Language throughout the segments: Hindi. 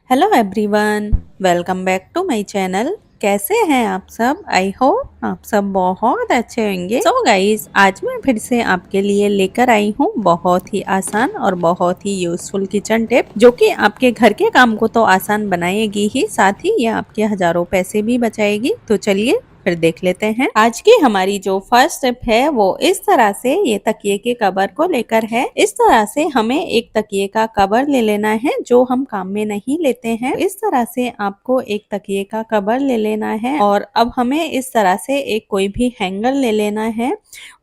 Hello everyone, welcome back to my channel. कैसे हैं आप सब? आई होप आप सब बहुत अच्छे होंगे। सो गाइस, आज मैं फिर से आपके लिए लेकर आई हूँ बहुत ही आसान और बहुत ही यूजफुल किचन टिप, जो कि आपके घर के काम को तो आसान बनाएगी ही, साथ ही ये आपके हजारों पैसे भी बचाएगी। तो चलिए फिर देख लेते हैं। आज की हमारी जो फर्स्ट टिप है वो इस तरह से ये तकिए के कवर को लेकर है। इस तरह से हमें एक तकिए का कवर ले लेना है जो हम काम में नहीं लेते हैं। इस तरह से आपको एक तकिए का कवर ले लेना है और अब हमें इस तरह से एक कोई भी हैंगर ले लेना है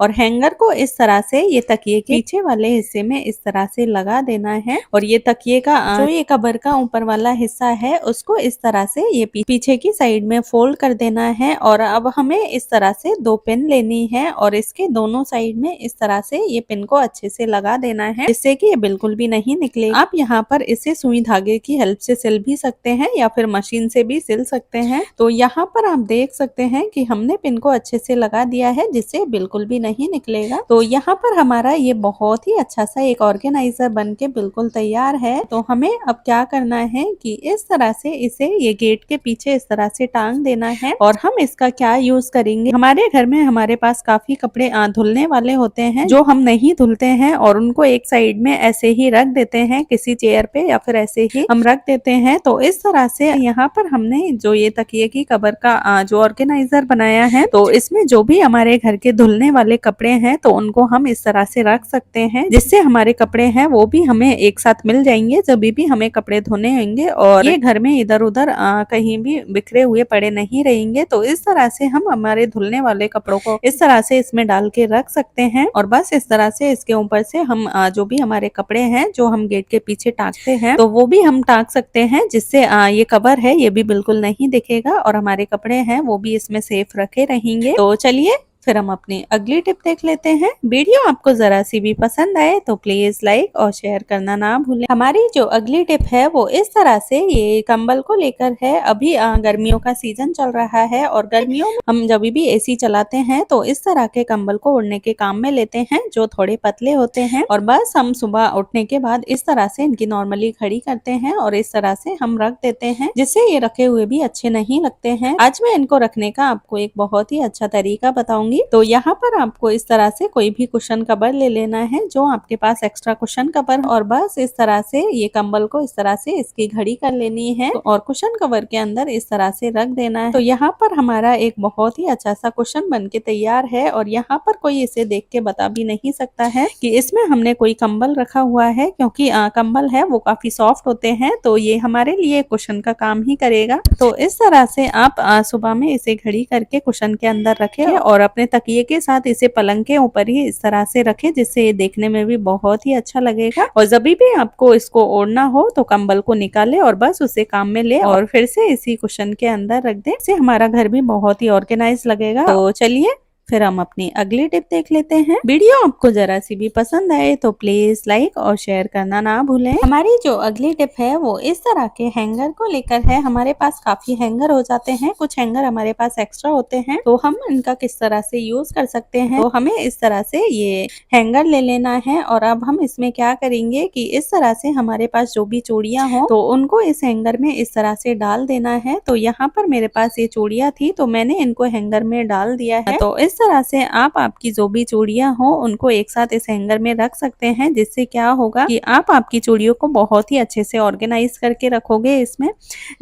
और हैंगर को इस तरह से ये तकिए के पीछे वाले हिस्से में इस तरह से लगा देना है और ये तकिए का जो ये कवर का ऊपर वाला हिस्सा है उसको इस तरह से ये पीछे की साइड में फोल्ड कर देना है। और अब हमें इस तरह से दो पिन लेनी है और इसके दोनों साइड में इस तरह से ये पिन को अच्छे से लगा देना है, जिससे कि ये बिल्कुल भी नहीं निकले। आप यहाँ पर इसे सुई धागे की हेल्प से सिल भी सकते हैं या फिर मशीन से भी सिल सकते हैं। तो यहाँ पर आप देख सकते हैं कि हमने पिन को अच्छे से लगा दिया है, जिससे बिल्कुल भी नहीं निकलेगा। तो यहाँ पर हमारा ये बहुत ही अच्छा सा एक ऑर्गेनाइजर बन के बिल्कुल तैयार है। तो हमें अब क्या करना है कि इस तरह से इसे ये गेट के पीछे इस तरह से टांग देना है। और हम इसका क्या यूज करेंगे, हमारे घर में हमारे पास काफी कपड़े धुलने वाले होते हैं जो हम नहीं धुलते हैं और उनको एक साइड में ऐसे ही रख देते हैं किसी चेयर पे या फिर ऐसे ही हम रख देते हैं। तो इस तरह से यहाँ पर हमने जो ये तकिए की कवर का जो ऑर्गेनाइजर बनाया है, तो इसमें जो भी हमारे घर के धुलने वाले कपड़े हैं तो उनको हम इस तरह से रख सकते हैं, जिससे हमारे कपड़े हैं वो भी हमें एक साथ मिल जाएंगे जब भी हमें कपड़े धोने होंगे और ये घर में इधर उधर कहीं भी बिखरे हुए पड़े नहीं रहेंगे। तो इस तरह से हम हमारे धुलने वाले कपड़ों को इस तरह से इसमें डाल के रख सकते हैं और बस इस तरह से इसके ऊपर से हम जो भी हमारे कपड़े हैं जो हम गेट के पीछे टांगते हैं तो वो भी हम टांग सकते हैं, जिससे ये कवर है ये भी बिल्कुल नहीं दिखेगा और हमारे कपड़े हैं वो भी इसमें सेफ रखे रहेंगे। तो चलिए फिर हम अपनी अगली टिप देख लेते हैं। वीडियो आपको जरा सी भी पसंद आए तो प्लीज लाइक और शेयर करना ना भूलें। हमारी जो अगली टिप है वो इस तरह से ये कंबल को लेकर है। अभी गर्मियों का सीजन चल रहा है और गर्मियों में हम जब भी एसी चलाते हैं तो इस तरह के कंबल को ओढ़ने के काम में लेते हैं जो थोड़े पतले होते हैं और बस हम सुबह उठने के बाद इस तरह से इनकी नॉर्मली खड़ी करते हैं और इस तरह से हम रख देते हैं, जिससे ये रखे हुए भी अच्छे नहीं लगते हैं। आज मैं इनको रखने का आपको एक बहुत ही अच्छा तरीका बताऊंगी। तो यहाँ पर आपको इस तरह से कोई भी कुशन कवर ले लेना है जो आपके पास एक्स्ट्रा कुशन कवर, और बस इस तरह से ये कंबल को इस तरह से इसकी घड़ी कर लेनी है और कुशन कवर के अंदर इस तरह से रख देना है। तो यहाँ पर हमारा एक बहुत ही अच्छा सा कुशन बन के तैयार है और यहाँ पर कोई इसे देख के बता भी नहीं सकता है कि इसमें हमने कोई कंबल रखा हुआ है, क्योंकि कंबल है वो काफी सॉफ्ट होते हैं तो ये हमारे लिए कुशन का काम ही करेगा। तो इस तरह से आप सुबह में इसे घड़ी करके कुशन के अंदर रखें और अपने तकिए के साथ इसे पलंग के ऊपर ही इस तरह से रखें, जिससे ये देखने में भी बहुत ही अच्छा लगेगा। और जब भी आपको इसको ओढ़ना हो तो कंबल को निकाले और बस उसे काम में ले और फिर से इसी कुशन के अंदर रख दे, इससे हमारा घर भी बहुत ही ऑर्गेनाइज लगेगा। तो चलिए फिर हम अपनी अगली टिप देख लेते हैं। वीडियो आपको जरा सी भी पसंद आए तो प्लीज लाइक और शेयर करना ना भूलें। हमारी जो अगली टिप है वो इस तरह के हैंगर को लेकर है। हमारे पास काफी हैंगर हो जाते हैं, कुछ हैंगर हमारे पास एक्स्ट्रा होते हैं, तो हम इनका किस तरह से यूज कर सकते हैं। तो हमें इस तरह से ये हैंगर ले लेना है और अब हम इसमें क्या करेंगे कि इस तरह से हमारे पास जो भी चूड़ियां हो तो उनको इस हैंगर में इस तरह से डाल देना है। तो यहाँ पर मेरे पास ये चूड़ियां थी तो मैंने इनको हैंगर में डाल दिया है। तो इस तरह से आप आपकी जो भी चूड़ियां हो उनको एक साथ इस हैंगर में रख सकते हैं, जिससे क्या होगा कि आप आपकी चूड़ियों को बहुत ही अच्छे से ऑर्गेनाइज करके रखोगे इसमें,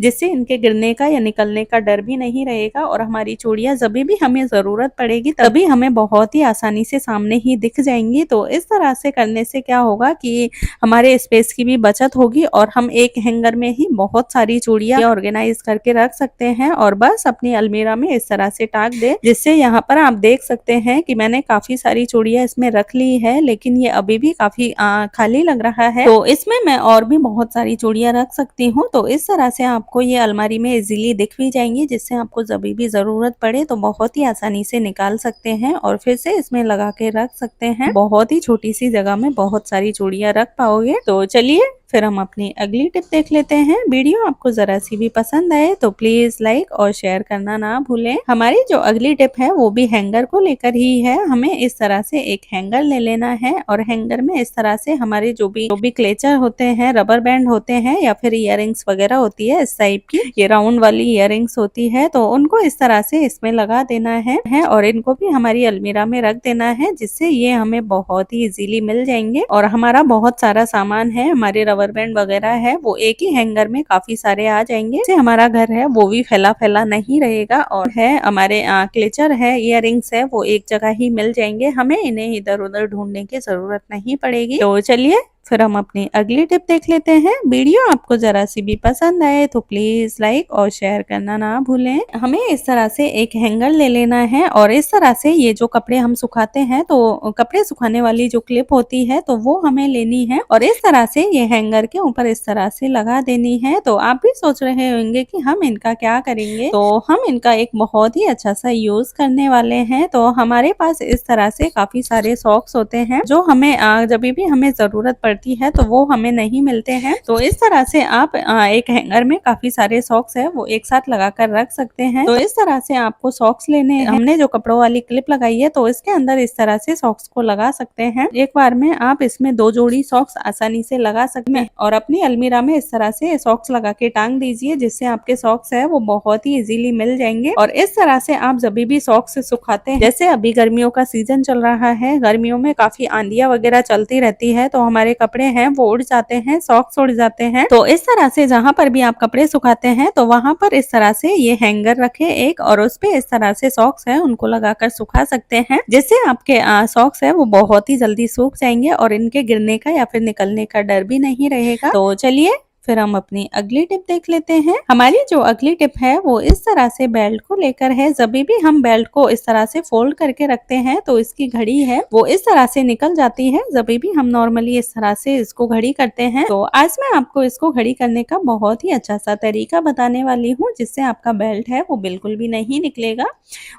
जिससे इनके गिरने का या निकलने का डर भी नहीं रहेगा और हमारी चूड़ियां जब भी हमें जरूरत पड़ेगी तभी हमें बहुत ही आसानी से सामने ही दिख जाएंगी। तो इस तरह से करने से क्या होगा कि हमारे स्पेस की भी बचत होगी और हम एक हैंगर में ही बहुत सारी चूड़ियां ऑर्गेनाइज करके रख सकते हैं और बस अपनी अलमीरा में इस तरह से टाक दे, जिससे यहाँ पर आप देख सकते हैं कि मैंने काफी सारी चूड़ियां इसमें रख ली है, लेकिन ये अभी भी काफी खाली लग रहा है। तो इसमें मैं और भी बहुत सारी चूड़ियां रख सकती हूँ। तो इस तरह से आपको ये अलमारी में इजीली दिख भी जाएंगी, जिससे आपको जब भी जरूरत पड़े तो बहुत ही आसानी से निकाल सकते हैं और फिर से इसमें लगा के रख सकते हैं। बहुत ही छोटी सी जगह में बहुत सारी चूड़ियां रख पाओगे। तो चलिए फिर हम अपनी अगली टिप देख लेते हैं। वीडियो आपको जरा सी भी पसंद आए तो प्लीज लाइक और शेयर करना ना भूलें। हमारी जो अगली टिप है वो भी हैंगर को लेकर ही है। हमें इस तरह से एक हैंगर ले लेना है और हैंगर में इस तरह से हमारे जो भी क्लेचर होते हैं, रबर बैंड होते हैं या फिर इयररिंग्स वगैरह होती है इस टाइप की, ये राउंड वाली इयररिंग्स होती है, तो उनको इस तरह से इसमें लगा देना है और इनको भी हमारी अलमीरा में रख देना है, जिससे ये हमें बहुत ही इजीली मिल जाएंगे और हमारा बहुत सारा सामान है, हमारे रबर बैंड वगैरह है, वो एक ही हैंगर में काफी सारे आ जाएंगे। इससे हमारा घर है वो भी फैला फैला नहीं रहेगा और है हमारे क्लेचर है, इयररिंग्स है, वो एक जगह ही मिल जाएंगे। हमें इन्हें इधर उधर ढूंढने की जरूरत नहीं पड़ेगी। तो चलिए फिर हम अपनी अगली टिप देख लेते हैं। वीडियो आपको जरा सी भी पसंद आए तो प्लीज लाइक और शेयर करना ना भूलें। हमें इस तरह से एक हैंगर ले लेना है और इस तरह से ये जो कपड़े हम सुखाते हैं, तो कपड़े सुखाने वाली जो क्लिप होती है तो वो हमें लेनी है और इस तरह से ये हैंगर के ऊपर इस तरह से लगा देनी है। तो आप भी सोच रहे होंगे कि हम इनका क्या करेंगे, तो हम इनका एक बहुत ही अच्छा सा यूज करने वाले हैं। तो हमारे पास इस तरह से काफी सारे सॉक्स होते हैं जो हमें जब भी हमें जरूरत पड़ती है तो वो हमें नहीं मिलते हैं। तो इस तरह से आप एक हैंगर में काफी सारे सॉक्स है वो एक साथ लगा कर रख सकते हैं। तो इस तरह से आपको सॉक्स लेने हैं। हमने जो कपड़ों वाली क्लिप लगाई है तो इसके अंदर इस तरह से सॉक्स को लगा सकते हैं। एक बार में आप इसमें 2 जोड़ी सॉक्स आसानी से लगा सकते हैं और अपनी अलमीरा में इस तरह से सॉक्स लगा के टांग दीजिए, जिससे आपके सॉक्स है वो बहुत ही इजीली मिल जाएंगे। और इस तरह से आप जब भी सॉक्स सुखाते हैं, जैसे अभी गर्मियों का सीजन चल रहा है, गर्मियों में काफी आंधियां वगैरह चलती रहती है, तो हमारे कपड़े हैं वो उड़ जाते हैं, सॉक्स उड़ जाते हैं। तो इस तरह से जहाँ पर भी आप कपड़े सुखाते हैं तो वहां पर इस तरह से ये हैंगर रखे एक और उस पे इस तरह से सॉक्स है उनको लगाकर सुखा सकते हैं, जिससे आपके सॉक्स है वो बहुत ही जल्दी सूख जाएंगे और इनके गिरने का या फिर निकलने का डर भी नहीं रहेगा। तो चलिए फिर हम अपनी अगली टिप देख लेते हैं। हमारी जो अगली टिप है वो इस तरह से बेल्ट को लेकर है। जब भी हम बेल्ट को इस तरह से फोल्ड करके रखते हैं तो इसकी घड़ी है वो इस तरह से निकल जाती है। जब भी हम नॉर्मली इस तरह से इसको घड़ी करते हैं, तो आज मैं आपको इसको घड़ी करने का बहुत ही अच्छा सा तरीका बताने वाली हूँ, जिससे आपका बेल्ट है वो बिल्कुल भी नहीं निकलेगा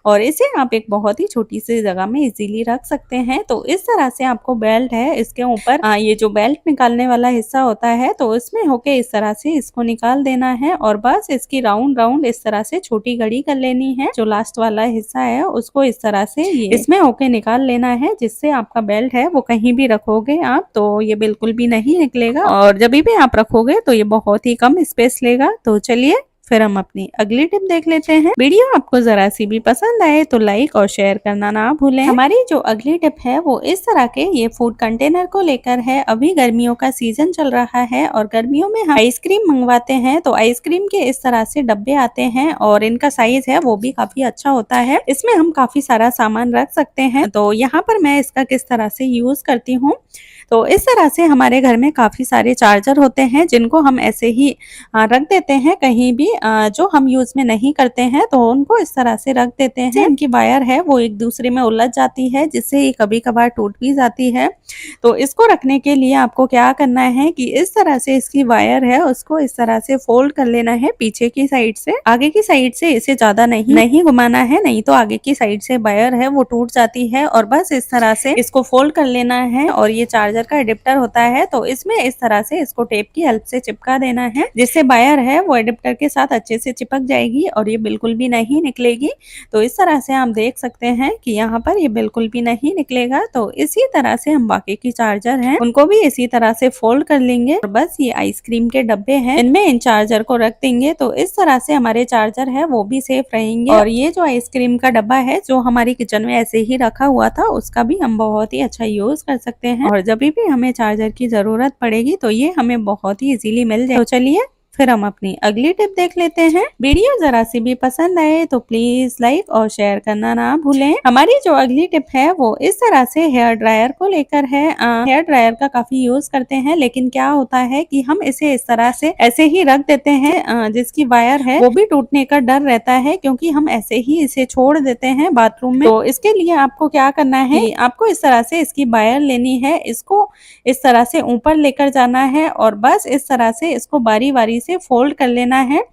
और इसे आप एक बहुत ही छोटी सी जगह में इजीली रख सकते हैं। तो इस तरह से आपको बेल्ट है इसके ऊपर ये जो बेल्ट निकालने वाला हिस्सा होता है तो इसमें होके इस तरह से इसको निकाल देना है और बस इसकी राउंड राउंड इस तरह से छोटी घड़ी कर लेनी है। जो लास्ट वाला हिस्सा है उसको इस तरह से इसमें होके निकाल लेना है, जिससे आपका बेल्ट है वो कहीं भी रखोगे आप तो ये बिल्कुल भी नहीं निकलेगा और जब भी आप रखोगे तो ये बहुत ही कम स्पेस लेगा। तो चलिए फिर हम अपनी अगली टिप देख लेते हैं। वीडियो आपको जरा सी भी पसंद आए तो लाइक और शेयर करना ना भूलें। हमारी जो अगली टिप है वो इस तरह के ये फूड कंटेनर को लेकर है। अभी गर्मियों का सीजन चल रहा है और गर्मियों में हम आइसक्रीम मंगवाते हैं, तो आइसक्रीम के इस तरह से डब्बे आते हैं और इनका साइज है वो भी काफी अच्छा होता है। इसमें हम काफी सारा सामान रख सकते हैं। तो यहाँ पर मैं इसका किस तरह से यूज करती हूँ, तो इस तरह से हमारे घर में काफी सारे चार्जर होते हैं जिनको हम ऐसे ही रख देते हैं कहीं भी जो हम यूज में नहीं करते हैं, तो उनको इस तरह से रख देते हैं। इनकी वायर है वो एक दूसरे में उलझ जाती है, जिससे ये कभी कभार टूट भी जाती है। तो इसको रखने के लिए आपको क्या करना है कि इस तरह से इसकी वायर है उसको इस तरह से फोल्ड कर लेना है पीछे की साइड से। आगे की साइड से इसे ज्यादा नहीं घुमाना है, नहीं तो आगे की साइड से वायर है वो टूट जाती है। और बस इस तरह से इसको फोल्ड कर लेना है और ये चार्जर का एडेप्टर होता है तो इसमें इस तरह से इसको टेप की हेल्प से चिपका देना है, जिससे वायर है वो एडेप्टर के साथ अच्छे से चिपक जाएगी और ये बिल्कुल भी नहीं निकलेगी। तो इस तरह से आप देख सकते हैं कि यहाँ पर ये बिल्कुल भी नहीं निकलेगा। तो इसी तरह से हम बाकी की चार्जर हैं उनको भी इसी तरह से फोल्ड कर लेंगे और बस ये आइसक्रीम के डब्बे हैं इनमें इन चार्जर को रख देंगे। तो इस तरह से हमारे चार्जर है वो भी सेफ रहेंगे और ये जो आइसक्रीम का डब्बा है जो हमारी किचन में ऐसे ही रखा हुआ था उसका भी हम बहुत ही अच्छा यूज कर सकते हैं और जब भी हमें चार्जर की जरूरत पड़ेगी तो ये हमें बहुत ही इजीली मिल जाए। तो चलिए फिर हम अपनी अगली टिप देख लेते हैं। वीडियो जरा सी भी पसंद आए तो प्लीज लाइक और शेयर करना ना भूलें। हमारी जो अगली टिप है वो इस तरह से हेयर ड्रायर को लेकर है। हेयर ड्रायर का काफी यूज करते हैं, लेकिन क्या होता है कि हम इसे इस तरह से ऐसे ही रख देते हैं, जिसकी वायर है वो भी टूटने का डर रहता है क्योंकि हम ऐसे ही इसे छोड़ देते हैं बाथरूम में। तो इसके लिए आपको क्या करना है, आपको इस तरह से इसकी वायर लेनी है, इसको इस तरह से ऊपर लेकर जाना है और बस इस तरह से इसको बारी बारी से फोल्ड कर लेना है।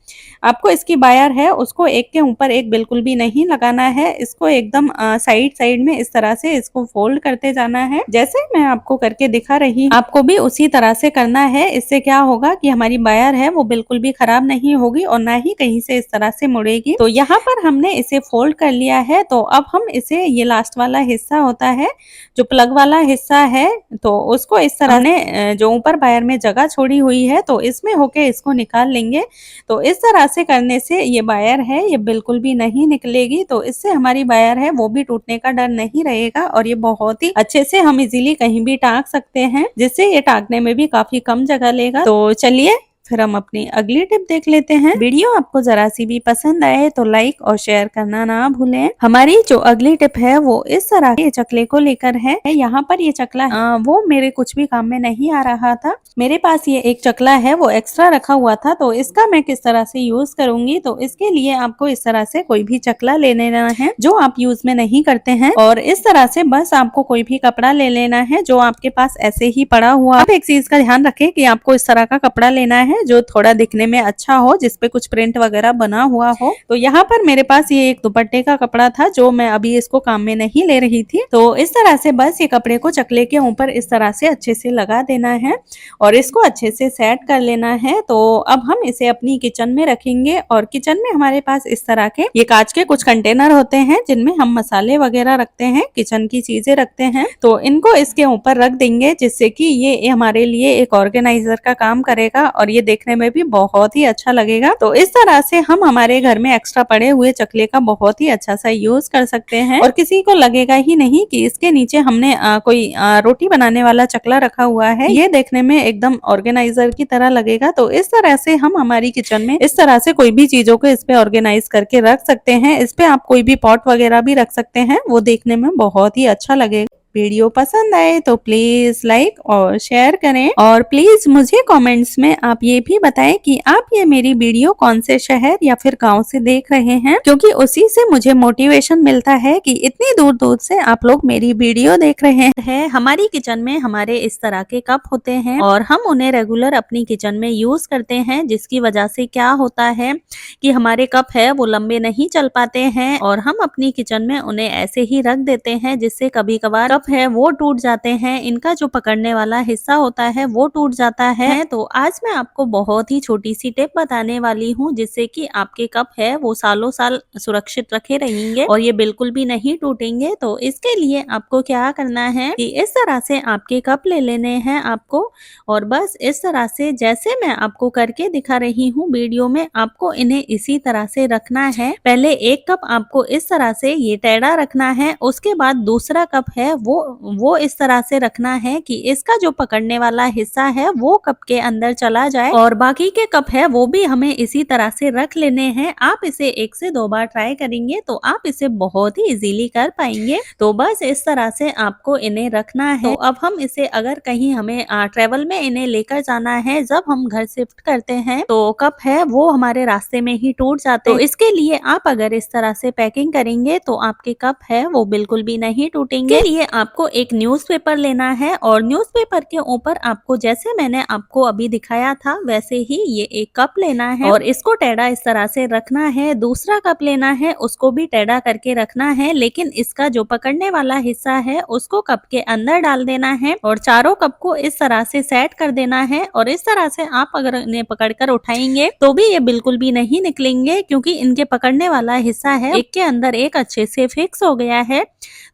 आपको इसकी वायर है उसको एक के ऊपर एक बिल्कुल भी नहीं लगाना है, इसको एकदम साइड साइड में इस तरह से इसको फोल्ड करते जाना है। जैसे मैं आपको करके दिखा रही हूँ आपको भी उसी तरह से करना है। इससे क्या होगा कि हमारी वायर है वो बिल्कुल भी खराब नहीं होगी और ना ही कहीं से इस तरह से मुड़ेगी। तो यहाँ पर हमने इसे फोल्ड कर लिया है। तो अब हम इसे, ये लास्ट वाला हिस्सा होता है जो प्लग वाला हिस्सा है, तो उसको इस तरह ने जो ऊपर वायर में जगह छोड़ी हुई है तो इसमें होके इसको निकाल लेंगे। तो इस तरह से करने से ये वायर है ये बिल्कुल भी नहीं निकलेगी। तो इससे हमारी वायर है वो भी टूटने का डर नहीं रहेगा और ये बहुत ही अच्छे से हम इजीली कहीं भी टांग सकते हैं, जिससे ये टांगने में भी काफी कम जगह लेगा। तो चलिए फिर हम अपनी अगली टिप देख लेते हैं। वीडियो आपको जरा सी भी पसंद आए तो लाइक और शेयर करना ना भूलें। हमारी जो अगली टिप है वो इस तरह के चकले को लेकर है। यहाँ पर ये चकला वो मेरे कुछ भी काम में नहीं आ रहा था। मेरे पास ये एक चकला है वो एक्स्ट्रा रखा हुआ था, तो इसका मैं किस तरह से यूज करूंगी। तो इसके लिए आपको इस तरह से कोई भी चकला ले लेना है जो आप यूज में नहीं करते हैं, और इस तरह से बस आपको कोई भी कपड़ा ले लेना है जो आपके पास ऐसे ही पड़ा हुआ। आप एक चीज का ध्यान रखें कि आपको इस तरह का कपड़ा लेना है जो थोड़ा दिखने में अच्छा हो, जिसपे कुछ प्रिंट वगैरह बना हुआ हो। तो यहाँ पर मेरे पास ये एक दुपट्टे का कपड़ा था जो मैं अभी इसको काम में नहीं ले रही थी। तो इस तरह से बस ये कपड़े को चकले के ऊपर इस तरह से अच्छे से लगा देना है और इसको अच्छे से सेट कर लेना है। तो अब हम इसे अपनी किचन में रखेंगे और किचन में हमारे पास इस तरह के ये कांच के कुछ कंटेनर होते हैं जिनमें हम मसाले वगैरह रखते हैं, किचन की चीजें रखते हैं। तो इनको इसके ऊपर रख देंगे जिससे कि ये हमारे लिए एक ऑर्गेनाइजर का काम करेगा और ये देखने में भी बहुत ही अच्छा लगेगा। तो इस तरह से हम हमारे घर में एक्स्ट्रा पड़े हुए चकले का बहुत ही अच्छा सा यूज कर सकते हैं और किसी को लगेगा ही नहीं कि इसके नीचे हमने कोई रोटी बनाने वाला चकला रखा हुआ है। ये देखने में एकदम ऑर्गेनाइजर की तरह लगेगा। तो इस तरह से हम हमारी किचन में इस तरह से कोई भी चीजों को इस पे ऑर्गेनाइज करके रख सकते हैं। इस पे आप कोई भी पॉट वगैरह भी रख सकते हैं, वो देखने में बहुत ही अच्छा लगेगा। वीडियो पसंद आए तो प्लीज लाइक और शेयर करें और प्लीज मुझे कमेंट्स में आप ये भी बताएं कि आप ये मेरी वीडियो कौन से शहर या फिर गांव से देख रहे हैं, क्योंकि उसी से मुझे मोटिवेशन मिलता है कि इतनी दूर दूर से आप लोग मेरी वीडियो देख रहे हैं। हमारी किचन में हमारे इस तरह के कप होते हैं और हम उन्हें रेगुलर अपनी किचन में यूज करते हैं, जिसकी वजह से क्या होता है कि हमारे कप है वो लंबे नहीं चल पाते हैं और हम अपनी किचन में उन्हें ऐसे ही रख देते हैं, जिससे कभी कभार है वो टूट जाते हैं, इनका जो पकड़ने वाला हिस्सा होता है वो टूट जाता है। तो आज मैं आपको बहुत ही छोटी सी टिप बताने वाली हूँ जिससे कि आपके कप है वो सालों साल सुरक्षित रखे रहेंगे और ये बिल्कुल भी नहीं टूटेंगे। तो इसके लिए आपको क्या करना है कि इस तरह से आपके कप ले लेने हैं आपको, और बस इस तरह से जैसे मैं आपको करके दिखा रही हूँ वीडियो में, आपको इन्हें इसी तरह से रखना है। पहले एक कप आपको इस तरह से ये टेढ़ा रखना है, उसके बाद दूसरा कप है वो इस तरह से रखना है कि इसका जो पकड़ने वाला हिस्सा है वो कप के अंदर चला जाए, और बाकी के कप है वो भी हमें इसी तरह से रख लेने हैं। आप इसे 1 से 2 बार ट्राई करेंगे तो आप इसे बहुत ही इजीली कर पाएंगे। तो बस इस तरह से आपको इन्हें रखना है। तो अब हम इसे अगर कहीं हमें ट्रेवल में इन्हें लेकर जाना है, जब हम घर शिफ्ट करते हैं तो कप है वो हमारे रास्ते में ही टूट जाते हैं। तो इसके लिए आप अगर इस तरह से पैकिंग करेंगे तो आपके कप है वो बिल्कुल भी नहीं टूटेंगे। इसके लिए आपको एक न्यूज़पेपर लेना है और न्यूज़पेपर के ऊपर आपको, जैसे मैंने आपको अभी दिखाया था वैसे ही ये एक कप लेना है और इसको टेढ़ा इस तरह से रखना है। दूसरा कप लेना है, उसको भी टेढ़ा करके रखना है, लेकिन इसका जो पकड़ने वाला हिस्सा है उसको कप के अंदर डाल देना है और चारों कप को इस तरह से सेट कर देना है। और इस तरह से आप अगर इन्हें पकड़कर उठाएंगे तो भी ये बिल्कुल भी नहीं निकलेंगे, क्योंकि इनके पकड़ने वाला हिस्सा है एक के अंदर एक अच्छे से फिक्स हो गया है।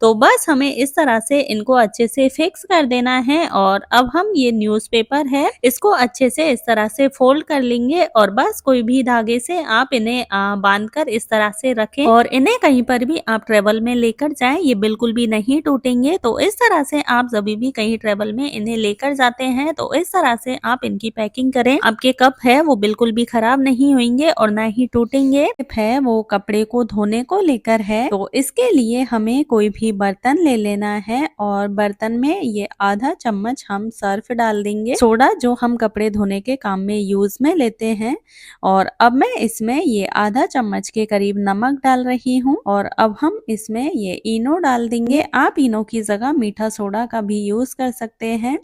तो बस हमें इस तरह से इनको अच्छे से फिक्स कर देना है। और अब हम ये न्यूज़पेपर है इसको अच्छे से इस तरह से फोल्ड कर लेंगे और बस कोई भी धागे से आप इन्हें बांधकर इस तरह से रखें और इन्हें कहीं पर भी आप ट्रेवल में लेकर जाएं, ये बिल्कुल भी नहीं टूटेंगे। तो इस तरह से आप जब भी कहीं ट्रेवल में इन्हें लेकर जाते हैं तो इस तरह से आप इनकी पैकिंग करें, आपके कप है वो बिल्कुल भी खराब नहीं होंगे और ना ही टूटेंगे। है वो कपड़े को धोने को लेकर है, तो इसके लिए हमें कोई भी बर्तन ले लेना है और बर्तन में ये आधा चम्मच हम सर्फ डाल देंगे, सोडा जो हम कपड़े धोने के काम में यूज में लेते हैं। और अब मैं इसमें ये आधा चम्मच के करीब नमक डाल रही हूँ और अब हम इसमें ये इनो डाल देंगे। आप इनो की जगह मीठा सोडा का भी यूज कर सकते हैं।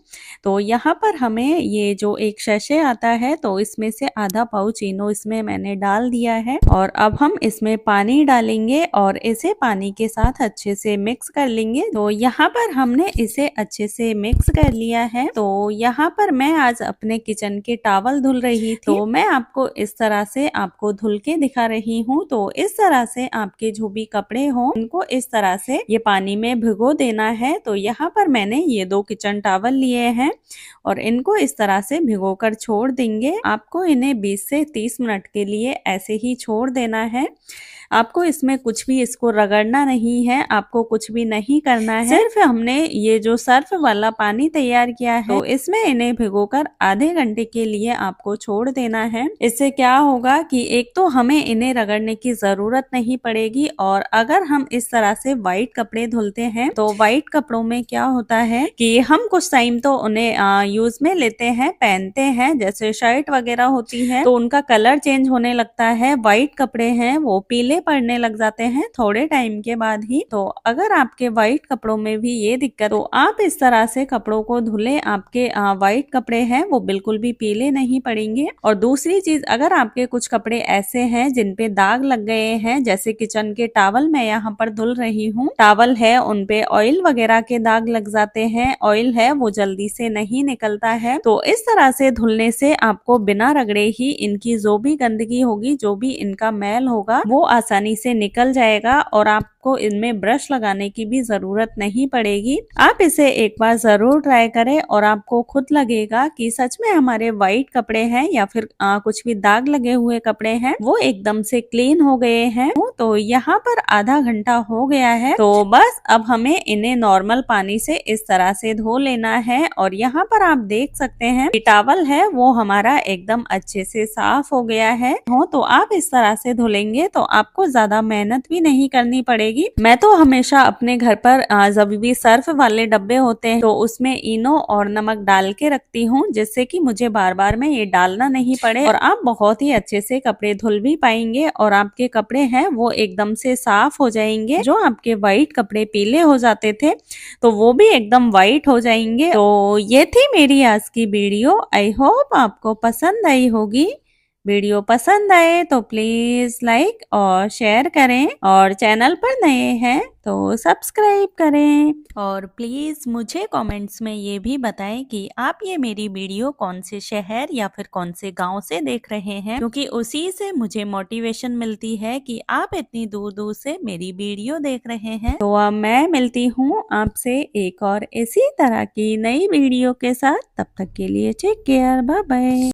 तो यहाँ पर हमें ये जो एक सैशे आता है तो इसमें से आधा पाउच इनो इसमें मैंने डाल दिया है और अब हम इसमें पानी डालेंगे और इसे पानी के साथ अच्छे से मिक्स कर लेंगे। तो यहाँ पर हमने इसे अच्छे से मिक्स कर लिया है। तो यहाँ पर मैं आज अपने किचन के टॉवल धुल रही थी, तो मैं आपको इस तरह से आपको धुल के दिखा रही हूँ। तो इस तरह से आपके जो भी कपड़े हों उनको इस तरह से ये पानी में भिगो देना है। तो यहाँ पर मैंने ये 2 किचन टॉवल लिए हैं और इनको इस तरह से भिगो कर छोड़ देंगे। आपको इन्हें 20 से 30 मिनट के लिए ऐसे ही छोड़ देना है। आपको इसमें कुछ भी इसको रगड़ना नहीं है, आपको कुछ भी नहीं करना है। सिर्फ हमने ये जो सर्फ वाला पानी तैयार किया है तो इसमें इन्हें भिगोकर आधे घंटे के लिए आपको छोड़ देना है। इससे क्या होगा कि एक तो हमें इन्हें रगड़ने की जरूरत नहीं पड़ेगी और अगर हम इस तरह से व्हाइट कपड़े धुलते हैं तो व्हाइट कपड़ों में क्या होता है कि हम कुछ टाइम तो उन्हें यूज में लेते हैं, पहनते हैं, जैसे शर्ट वगैरह होती है तो उनका कलर चेंज होने लगता है। व्हाइट कपड़े हैं वो पीले पड़ने लग जाते हैं थोड़े टाइम के बाद ही। तो अगर आपके व्हाइट कपड़ों में भी ये दिक्कत तो आप इस तरह से कपड़ों को धुले, आपके व्हाइट कपड़े हैं वो बिल्कुल भी पीले नहीं पड़ेंगे। और दूसरी चीज, अगर आपके कुछ कपड़े ऐसे हैं जिन पे दाग लग गए हैं, जैसे किचन के टॉवल मैं यहाँ पर धुल रही हूँ, टॉवल है उन पे ऑयल वगैरह के दाग लग जाते हैं, ऑयल है वो जल्दी से नहीं निकलता है। तो इस तरह से धुलने से आपको बिना रगड़े ही इनकी जो भी गंदगी होगी, जो भी इनका मैल होगा वो आसानी से निकल जाएगा और आपको इनमें ब्रश लगाने की भी जरूरत नहीं पड़ेगी। आप इसे एक बार जरूर ट्राई करें और आपको खुद लगेगा कि सच में हमारे व्हाइट कपड़े हैं या फिर कुछ भी दाग लगे हुए कपड़े हैं वो एकदम से क्लीन हो गए हैं। तो यहाँ पर आधा घंटा हो गया है, तो बस अब हमें इन्हें नॉर्मल पानी से इस तरह से धो लेना है। और यहाँ पर आप देख सकते हैं कि टॉवल है वो हमारा एकदम अच्छे से साफ हो गया है। तो आप इस तरह से धुलेंगे तो आपको ज्यादा मेहनत भी नहीं करनी पड़ेगी। मैं तो हमेशा अपने घर पर जब भी सर्फ वाले डब्बे होते हैं तो उसमें इनो और नमक डाल के रखती हूँ, जिससे कि मुझे बार बार में ये डालना नहीं पड़े और आप बहुत ही अच्छे से कपड़े धुल भी पाएंगे और आपके कपड़े हैं वो एकदम से साफ हो जाएंगे। जो आपके व्हाइट कपड़े पीले हो जाते थे तो वो भी एकदम व्हाइट हो जाएंगे। तो ये थी मेरी आज की वीडियो। आई होप आपको पसंद आई होगी। वीडियो पसंद आए तो प्लीज लाइक और शेयर करें और चैनल पर नए हैं तो सब्सक्राइब करें। और प्लीज मुझे कमेंट्स में ये भी बताएं कि आप ये मेरी वीडियो कौन से शहर या फिर कौन से गांव से देख रहे हैं, क्योंकि उसी से मुझे मोटिवेशन मिलती है कि आप इतनी दूर दूर से मेरी वीडियो देख रहे हैं। तो अब मैं मिलती हूँ आपसे एक और इसी तरह की नई वीडियो के साथ। तब तक के लिए टेक केयर, बाय बाय।